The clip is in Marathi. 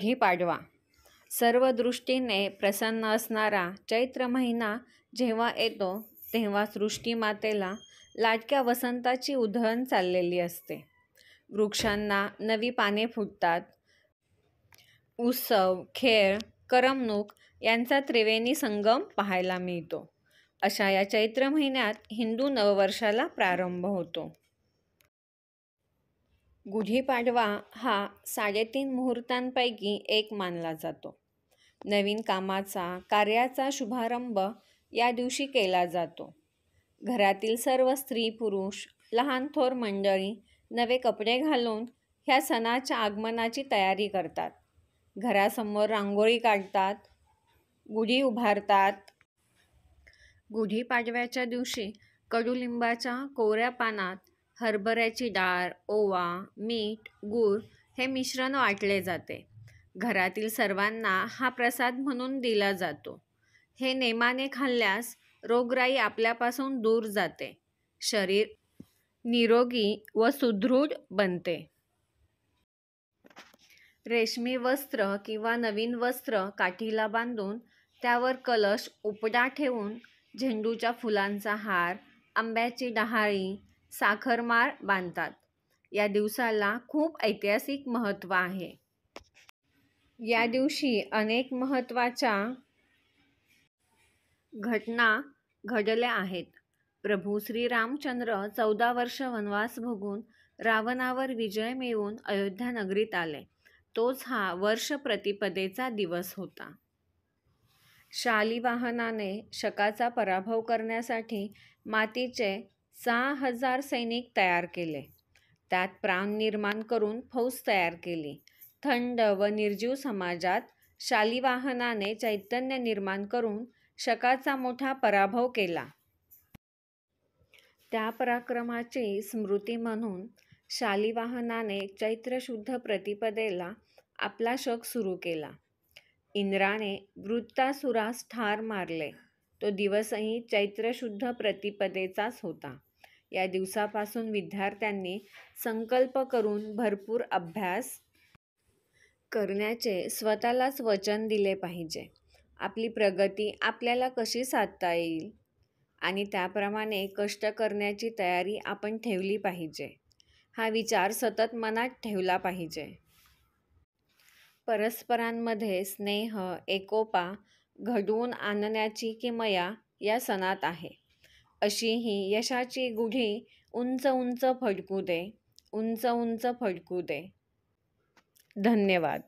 गुढीपाडवा सर्व दृष्टीने प्रसन्न असणारा चैत्र महिना जेव्हा येतो तेव्हा सृष्टीमातेला लाडक्या वसंताची उधळण चाललेली असते. वृक्षांना नवी पाने फुटतात. उत्सव, खेळ, करमणूक यांचा त्रिवेणी संगम पाहायला मिळतो. अशा या चैत्र महिन्यात हिंदू नववर्षाला प्रारंभ होतो. गुढीपाडवा हा 3.5 मुहूर्तांपैकी एक मानला जातो. नवीन कामाचा, कार्याचा शुभारंभ या दिवशी केला जातो. घरातील सर्व स्त्री पुरुष, लहान थोर मंडळी नवे कपडे घालून ह्या सणाच्या आगमनाची तयारी करतात. घरासमोर रांगोळी काढतात, गुढी उभारतात. गुढीपाडव्याच्या दिवशी कडुलिंबाच्या कोवळ्या पानात हरभऱ्याची डाळ, ओवा, मीठ, गूळ हे मिश्रण वाटले जाते. घरातील सर्वांना हा प्रसाद म्हणून दिला जातो. हे नेमाने खाल्ल्यास रोगराई आपल्यापासून दूर जाते. शरीर निरोगी व सुदृढ बनते. रेशमी वस्त्र किंवा नवीन वस्त्र काठीला बांधून त्यावर कलश उपडा ठेवून झेंडूच्या फुलांचा हार, आंब्याची डहाळी, साखरमाळ बांधतात. या दिवसाला खूप ऐतिहासिक महत्त्व आहे. या दिवशी अनेक महत्त्वाच्या घटना घडल्या आहेत. प्रभू श्री रामचंद्र 14 वर्ष वनवास भोगून रावणावर विजय मिळवून अयोध्या नगरीत आले. तोच हा वर्ष प्रतिपदेचा दिवस होता. शालिवाहनाने शकाचा पराभव करण्यासाठी मातीचे 6,000 सैनिक तयार केले. त्यात प्राण निर्माण करून फौज तयार केली. थंड व निर्जीव समाजात शालिवाहनाने चैतन्य निर्माण करून शकाचा मोठा पराभव केला. त्या पराक्रमाची स्मृती म्हणून शालिवाहनाने चैत्र शुद्ध प्रतिपदेला आपला शक सुरू केला. इंद्राने वृत्तासुरास ठार मारले. तो दिवसही चैत्र शुद्ध प्रतिपदेचाच होता. या दिवसापासून विद्यार्थ्यांनी संकल्प करून भरपूर अभ्यास करण्याचे स्वतःलाच वचन दिले पाहिजे. आपली प्रगती आपल्याला कशी साधता येईल आणि त्याप्रमाणे कष्ट करण्याची तयारी आपण ठेवली पाहिजे. हा विचार सतत मनात ठेवला पाहिजे. परस्परांमध्ये स्नेह, एकोपा घडवून आणण्याची किमया या सणात आहे. अशी ही यशाची गुढी उंच उंच फडकू दे, उंच उंच फडकू दे. धन्यवाद.